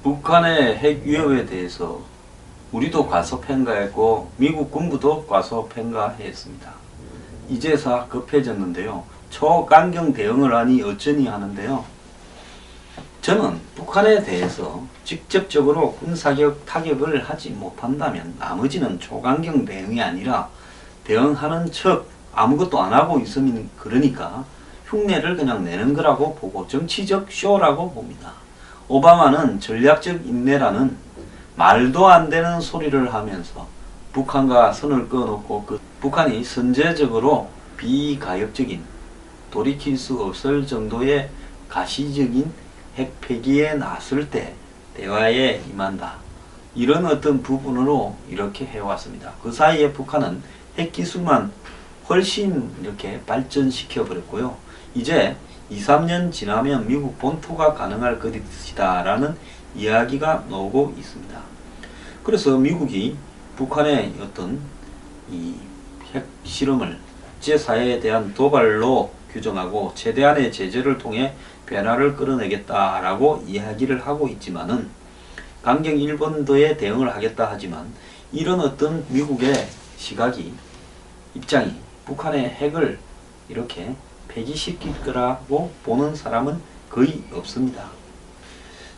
북한의 핵 위협에 대해서 우리도 과소평가했고 미국 군부도 과소평가했습니다. 이제서 급해졌는데요. 초강경 대응을 하니 어쩌니 하는데요. 저는 북한에 대해서 직접적으로 군사적 타격을 하지 못한다면 나머지는 초강경 대응이 아니라 대응하는 척 아무것도 안 하고 있으면 그러니까 흉내를 그냥 내는 거라고 보고 정치적 쇼라고 봅니다. 오바마는 전략적 인내라는 말도 안 되는 소리를 하면서 북한과 선을 그어놓고 북한이 선제적으로 비가역적인 돌이킬 수 없을 정도의 가시적인 핵 폐기에 나설 때 대화에 임한다. 이런 어떤 부분으로 이렇게 해왔습니다. 그 사이에 북한은 핵기술만 훨씬 이렇게 발전시켜 버렸고요. 이제 2, 3년 지나면 미국 본토가 가능할 것이다 라는 이야기가 나오고 있습니다. 그래서 미국이 북한의 어떤 이 핵실험을 국제사회에 대한 도발로 규정하고 최대한의 제재를 통해 변화를 끌어내겠다라고 이야기를 하고 있지만은 강경 일본도에 대응을 하겠다 하지만 이런 어떤 미국의 입장이 북한의 핵을 이렇게 폐기시킬 거라고 보는 사람은 거의 없습니다.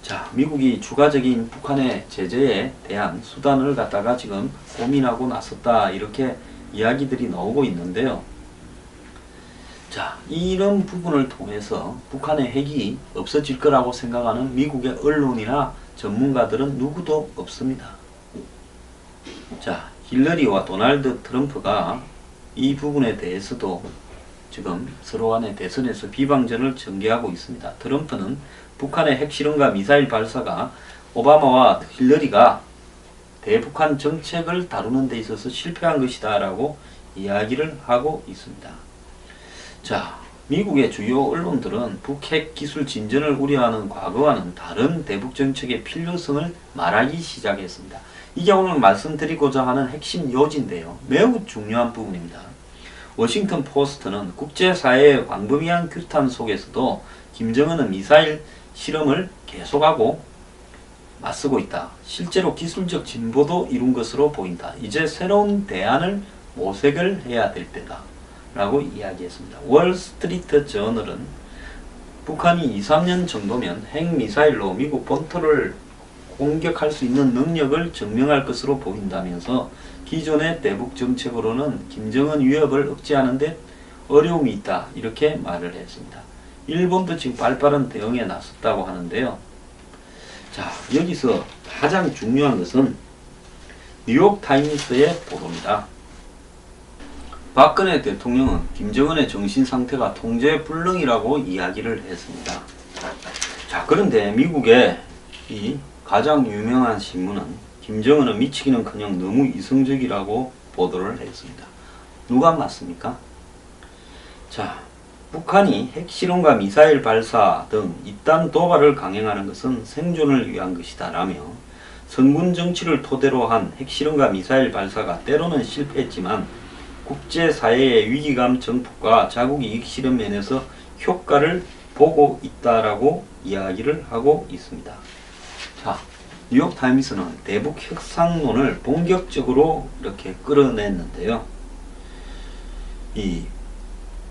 자, 미국이 추가적인 북한의 제재에 대한 수단을 갖다가 지금 고민하고 나섰다 이렇게 이야기들이 나오고 있는데요. 자, 이런 부분을 통해서 북한의 핵이 없어질 거라고 생각하는 미국의 언론이나 전문가들은 누구도 없습니다. 자, 힐러리와 도널드 트럼프가 이 부분에 대해서도 지금 서로 간의 대선에서 비방전을 전개하고 있습니다. 트럼프는 북한의 핵실험과 미사일 발사가 오바마와 힐러리가 대북한 정책을 다루는 데 있어서 실패한 것이다 라고 이야기를 하고 있습니다. 자, 미국의 주요 언론들은 북핵 기술 진전을 우려하는 과거와는 다른 대북 정책의 필요성을 말하기 시작했습니다. 이게 오늘 말씀드리고자 하는 핵심 요지인데요. 매우 중요한 부분입니다. 워싱턴 포스트는 국제사회의 광범위한 규탄 속에서도 김정은은 미사일 실험을 계속하고 맞서고 있다. 실제로 기술적 진보도 이룬 것으로 보인다. 이제 새로운 대안을 모색을 해야 될 때다. 라고 이야기했습니다. 월스트리트 저널은 북한이 2, 3년 정도면 핵미사일로 미국 본토를 공격할 수 있는 능력을 증명할 것으로 보인다면서 기존의 대북 정책으로는 김정은 위협을 억제하는 데 어려움이 있다. 이렇게 말을 했습니다. 일본도 지금 발빠른 대응에 나섰다고 하는데요. 자, 여기서 가장 중요한 것은 뉴욕타임스의 보도입니다. 박근혜 대통령은 김정은의 정신 상태가 통제불능이라고 이야기를 했습니다. 자, 그런데 미국의 이 가장 유명한 신문은 김정은은 미치기는커녕 너무 이성적이라고 보도를 했습니다. 누가 맞습니까? 자, 북한이 핵실험과 미사일 발사 등 이딴 도발을 강행하는 것은 생존을 위한 것이다 라며 선군 정치를 토대로 한 핵실험과 미사일 발사가 때로는 실패했지만 국제사회의 위기감 정폭과 자국 이익 실현 면에서 효과를 보고 있다라고 이야기를 하고 있습니다. 자, 뉴욕타임스는 대북 협상론을 본격적으로 이렇게 끌어냈는데요. 이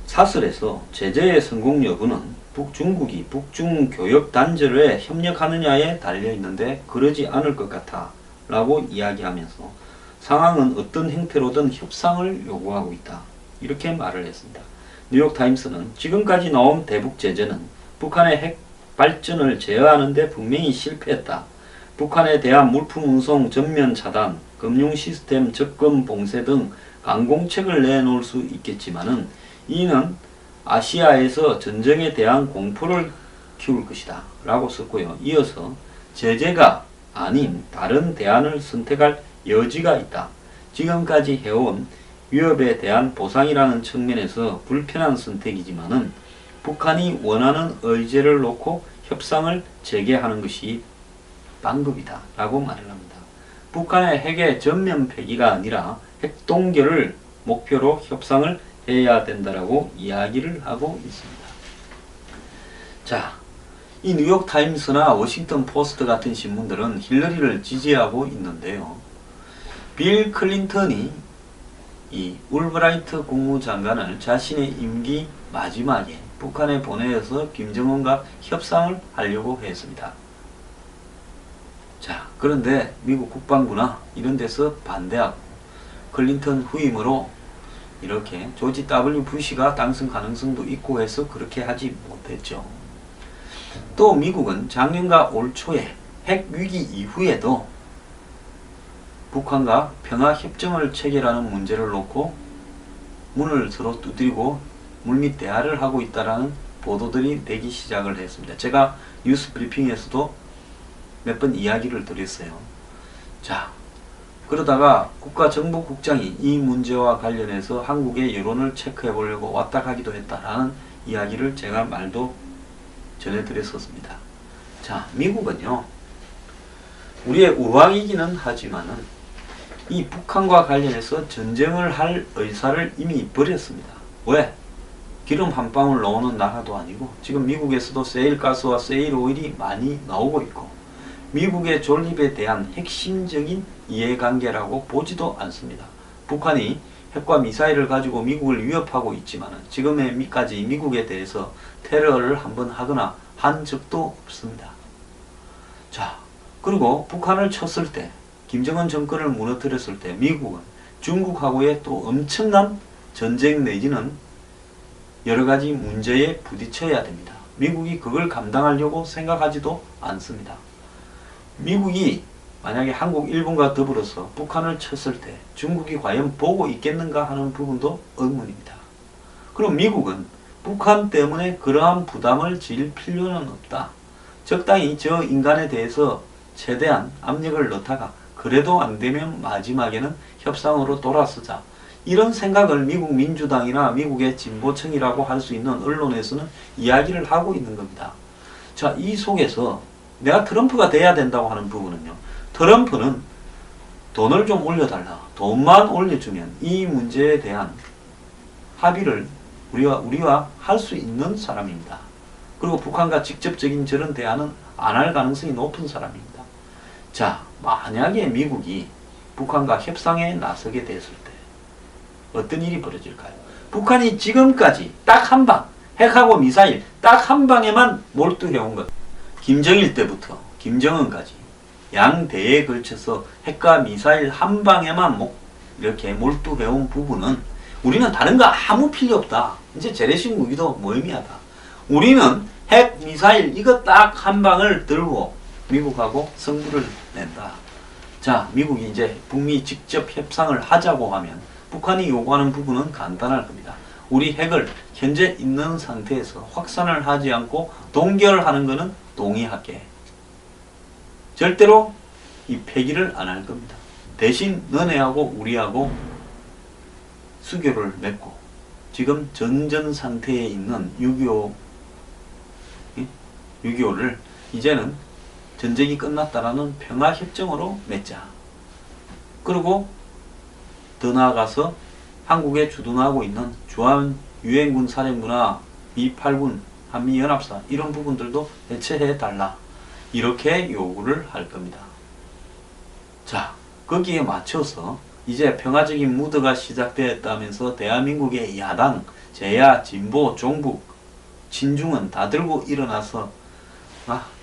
사설에서 제재의 성공 여부는 중국이 북중 교역 단절에 협력하느냐에 달려 있는데 그러지 않을 것 같아 라고 이야기하면서 상황은 어떤 형태로든 협상을 요구하고 있다. 이렇게 말을 했습니다. 뉴욕타임스는 지금까지 나온 대북 제재는 북한의 핵 발전을 제어하는 데 분명히 실패했다. 북한에 대한 물품 운송 전면 차단, 금융 시스템 접근 봉쇄 등 강공책을 내놓을 수 있겠지만은 이는 아시아에서 전쟁에 대한 공포를 키울 것이다 라고 썼고요. 이어서 제재가 아닌 다른 대안을 선택할 여지가 있다. 지금까지 해온 위협에 대한 보상이라는 측면에서 불편한 선택이지만은 북한이 원하는 의제를 놓고 협상을 재개하는 것이 방법이다 라고 말을 합니다. 북한의 핵의 전면 폐기가 아니라 핵 동결을 목표로 협상을 해야 된다라고 이야기를 하고 있습니다. 자, 이 뉴욕타임스나 워싱턴 포스트 같은 신문들은 힐러리를 지지하고 있는데요. 빌 클린턴이 이 울브라이트 국무장관을 자신의 임기 마지막에 북한에 보내서 김정은과 협상을 하려고 했습니다. 자, 그런데 미국 국방부나 이런 데서 반대하고 클린턴 후임으로 이렇게 조지 W 부시가 당선 가능성도 있고 해서 그렇게 하지 못했죠. 또 미국은 작년과 올 초에 핵 위기 이후에도 북한과 평화협정을 체결하는 문제를 놓고 문을 서로 두드리고 물밑 대화를 하고 있다라는 보도들이 되기 시작을 했습니다. 제가 뉴스 브리핑에서도 몇 번 이야기를 드렸어요. 자, 그러다가 국가정보국장이 이 문제와 관련해서 한국의 여론을 체크해 보려고 왔다 가기도 했다라는 이야기를 제가 말도 전해드렸었습니다. 자, 미국은요, 우리의 우왕이기는 하지만은 이 북한과 관련해서 전쟁을 할 의사를 이미 버렸습니다. 왜? 기름 한 방울 나오는 나라도 아니고 지금 미국에서도 세일가스와 세일오일이 많이 나오고 있고 미국의 존립에 대한 핵심적인 이해관계라고 보지도 않습니다. 북한이 핵과 미사일을 가지고 미국을 위협하고 있지만 지금까지 미국에 대해서 테러를 한번 하거나 한 적도 없습니다. 자, 그리고 북한을 쳤을 때 김정은 정권을 무너뜨렸을 때 미국은 중국하고의 또 엄청난 전쟁 내지는 여러가지 문제에 부딪혀야 됩니다. 미국이 그걸 감당하려고 생각하지도 않습니다. 미국이 만약에 한국, 일본과 더불어서 북한을 쳤을 때 중국이 과연 보고 있겠는가 하는 부분도 의문입니다. 그럼 미국은 북한 때문에 그러한 부담을 질 필요는 없다. 적당히 저 인간에 대해서 최대한 압력을 넣다가 그래도 안 되면 마지막에는 협상으로 돌아서자. 이런 생각을 미국 민주당이나 미국의 진보층이라고 할 수 있는 언론에서는 이야기를 하고 있는 겁니다. 자, 이 속에서 내가 트럼프가 돼야 된다고 하는 부분은요. 트럼프는 돈을 좀 올려달라. 돈만 올려주면 이 문제에 대한 합의를 우리와 할 수 있는 사람입니다. 그리고 북한과 직접적인 저런 대화는 안 할 가능성이 높은 사람입니다. 자, 만약에 미국이 북한과 협상에 나서게 됐을 때 어떤 일이 벌어질까요? 북한이 지금까지 딱 한 방, 핵하고 미사일 딱 한 방에만 몰두해온 것. 김정일 때부터 김정은까지 양대에 걸쳐서 핵과 미사일 한 방에만 이렇게 몰두해온 부분은 우리는 다른 거 아무 필요 없다. 이제 재래식 무기도 무의미하다. 우리는 핵, 미사일 이거 딱 한 방을 들고 미국하고 승부를 낸다. 자, 미국이 이제 북미 직접 협상을 하자고 하면 북한이 요구하는 부분은 간단할 겁니다. 우리 핵을 현재 있는 상태에서 확산을 하지 않고 동결하는 것은 동의할게. 절대로 이 폐기를 안 할 겁니다. 대신 너네하고 우리하고 수교를 맺고 지금 전전 상태에 있는 6.25를 이제는 전쟁이 끝났다라는 평화협정으로 맺자. 그리고 더 나아가서 한국에 주둔하고 있는 주한유엔군 사령부나 미8군, 한미연합사 이런 부분들도 해체해 달라. 이렇게 요구를 할 겁니다. 자, 거기에 맞춰서 이제 평화적인 무드가 시작되었다면서 대한민국의 야당, 제야, 진보, 종북, 친중은 다 들고 일어나서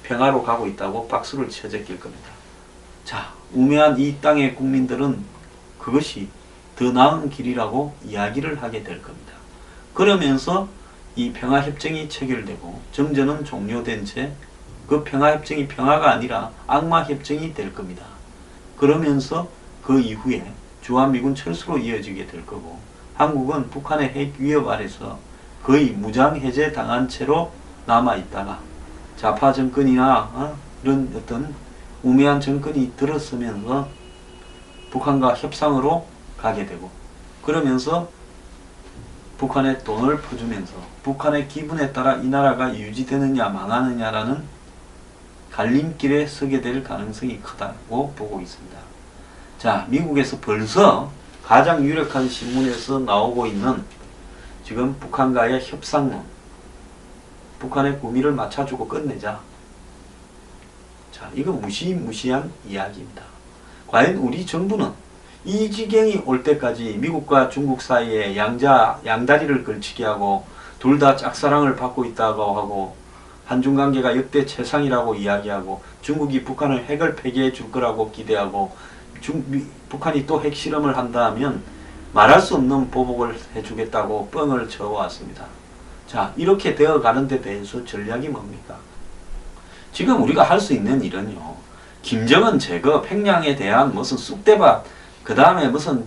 평화로 가고 있다고 박수를 쳐제낄 겁니다. 자, 우매한 이 땅의 국민들은 그것이 더 나은 길이라고 이야기를 하게 될 겁니다. 그러면서 이 평화협정이 체결되고 정전은 종료된 채 그 평화협정이 평화가 아니라 악마협정이 될 겁니다. 그러면서 그 이후에 주한미군 철수로 이어지게 될 거고 한국은 북한의 핵 위협 아래서 거의 무장해제 당한 채로 남아있다가 좌파 정권이나 이런 어떤 우매한 정권이 들었으면서 북한과 협상으로 가게 되고 그러면서 북한에 돈을 퍼주면서 북한의 기분에 따라 이 나라가 유지되느냐 망하느냐라는 갈림길에 서게 될 가능성이 크다고 보고 있습니다. 자, 미국에서 벌써 가장 유력한 신문에서 나오고 있는 지금 북한과의 협상론, 북한의 구미를 맞춰주고 끝내자. 자, 이거 무시무시한 이야기입니다. 과연 우리 정부는 이 지경이 올 때까지 미국과 중국 사이에 양다리를 걸치게 하고 둘 다 짝사랑을 받고 있다고 하고 한중 관계가 역대 최상이라고 이야기하고 중국이 북한을 핵을 폐기해 줄 거라고 기대하고 북한이 또 핵실험을 한다면 말할 수 없는 보복을 해주겠다고 뻥을 쳐왔습니다. 자, 이렇게 되어가는 데 대해서 전략이 뭡니까? 지금 우리가 할 수 있는 일은요, 김정은 제거, 평양에 대한 무슨 쑥대밭, 그 다음에 무슨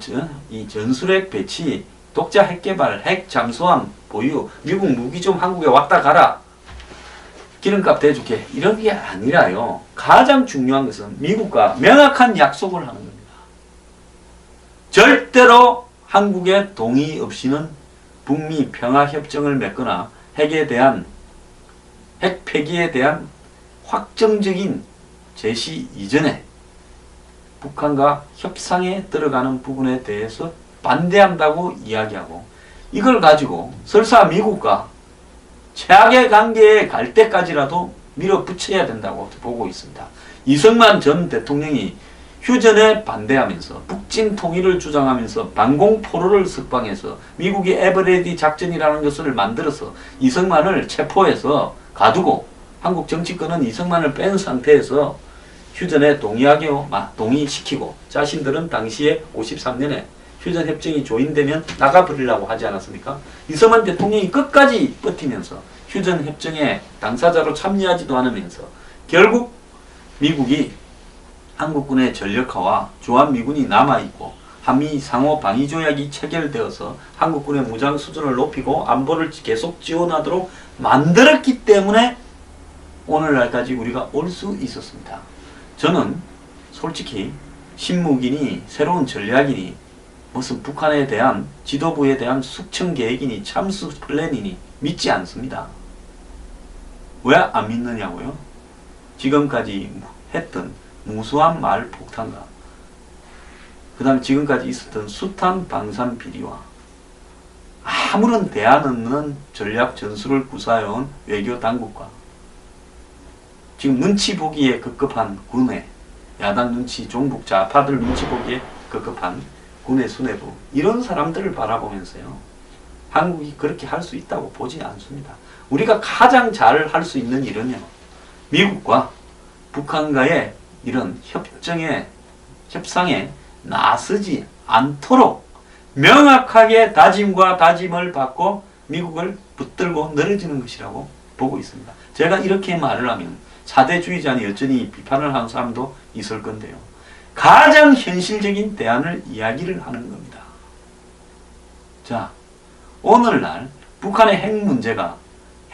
이 전술핵 배치, 독자 핵 개발, 핵 잠수함 보유, 미국 무기 좀 한국에 왔다 가라, 기름값 대줄게, 이런 게 아니라요, 가장 중요한 것은 미국과 명확한 약속을 하는 겁니다. 절대로 한국의 동의 없이는 북미 평화협정을 맺거나 핵 폐기에 대한 확정적인 제시 이전에 북한과 협상에 들어가는 부분에 대해서 반대한다고 이야기하고, 이걸 가지고 설사 미국과 최악의 관계에 갈 때까지라도 밀어붙여야 된다고 보고 있습니다. 이승만 전 대통령이 휴전에 반대하면서 북진 통일을 주장하면서 방공포로를 석방해서 미국이 에버레디 작전이라는 것을 만들어서 이승만을 체포해서 가두고 한국 정치권은 이승만을 뺀 상태에서 휴전에 동의시키고 자신들은 당시에 53년에 휴전협정이 조인되면 나가버리려고 하지 않았습니까? 이승만 대통령이 끝까지 버티면서 휴전협정에 당사자로 참여하지도 않으면서 결국 미국이 한국군의 전력화와 주한미군이 남아있고 한미 상호 방위조약이 체결되어서 한국군의 무장 수준을 높이고 안보를 계속 지원하도록 만들었기 때문에 오늘날까지 우리가 올 수 있었습니다. 저는 솔직히 신무기니 새로운 전략이니 무슨 북한에 대한 지도부에 대한 숙청 계획이니 참수 플랜이니 믿지 않습니다. 왜 안 믿느냐고요? 지금까지 했던 무수한 말 폭탄과 그 다음에 지금까지 있었던 숱한 방산 비리와 아무런 대안 없는 전략 전술을 구사해온 외교 당국과 지금 눈치 보기에 급급한 군의 야당 눈치, 종북 좌파들 눈치 보기에 급급한 군의 수뇌부, 이런 사람들을 바라보면서요, 한국이 그렇게 할 수 있다고 보지 않습니다. 우리가 가장 잘 할 수 있는 일은요, 미국과 북한과의 이런 협상에 나서지 않도록 명확하게 다짐과 다짐을 받고 미국을 붙들고 늘어지는 것이라고 보고 있습니다. 제가 이렇게 말을 하면 사대주의자니 여전히 비판을 하는 사람도 있을 건데요, 가장 현실적인 대안을 이야기를 하는 겁니다. 자, 오늘날 북한의 핵 문제가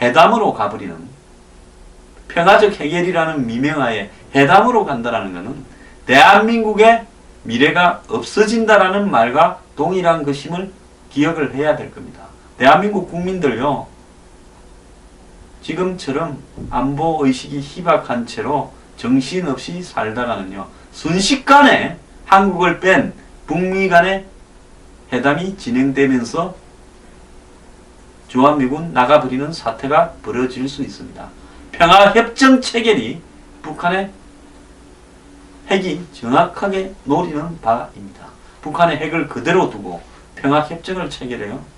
회담으로 가버리는, 평화적 해결이라는 미명하에 회담으로 간다라는 것은 대한민국의 미래가 없어진다라는 말과 동일한 것임을 기억을 해야 될 겁니다. 대한민국 국민들요, 지금처럼 안보의식이 희박한 채로 정신없이 살다가는요, 순식간에 한국을 뺀 북미 간의 회담이 진행되면서 주한미군 나가버리는 사태가 벌어질 수 있습니다. 평화협정 체결이 북한의 핵이 정확하게 노리는 바입니다. 북한의 핵을 그대로 두고 평화협정을 체결해요.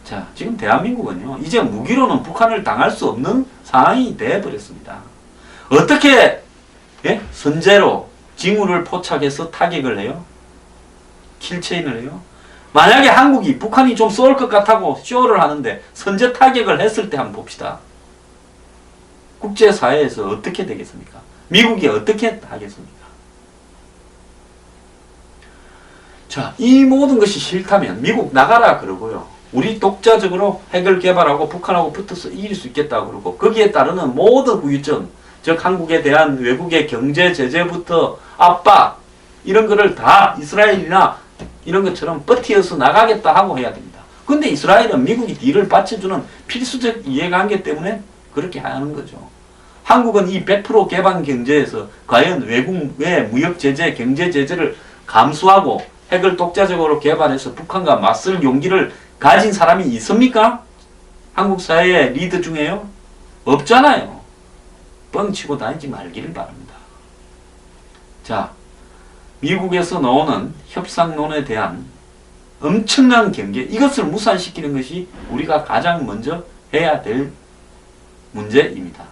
자, 지금 대한민국은요, 이제 무기로는 북한을 당할 수 없는 상황이 되어버렸습니다. 어떻게 선제로 징후를 포착해서 타격을 해요? 킬체인을 해요? 만약에 한국이 북한이 좀 쏠 것 같다고 쇼를 하는데 선제 타격을 했을 때 한번 봅시다. 국제사회에서 어떻게 되겠습니까? 미국이 어떻게 하겠습니까? 자, 이 모든 것이 싫다면 미국 나가라 그러고요, 우리 독자적으로 핵을 개발하고 북한하고 붙어서 이길 수 있겠다 그러고, 거기에 따르는 모든 후유증, 즉 한국에 대한 외국의 경제 제재부터 압박, 이런 거를 다 이스라엘이나 이런 것처럼 버티어서 나가겠다 하고 해야 됩니다. 근데 이스라엘은 미국이 뒤를 받쳐주는 필수적 이해관계 때문에 그렇게 하는 거죠. 한국은 이 100% 개방 경제에서 과연 외국의 무역 제재, 경제 제재를 감수하고 핵을 독자적으로 개발해서 북한과 맞설 용기를 가진 사람이 있습니까? 한국 사회의 리더 중에요? 없잖아요. 뻥치고 다니지 말기를 바랍니다. 자, 미국에서 나오는 협상론에 대한 엄청난 경계, 이것을 무산시키는 것이 우리가 가장 먼저 해야 될 문제입니다.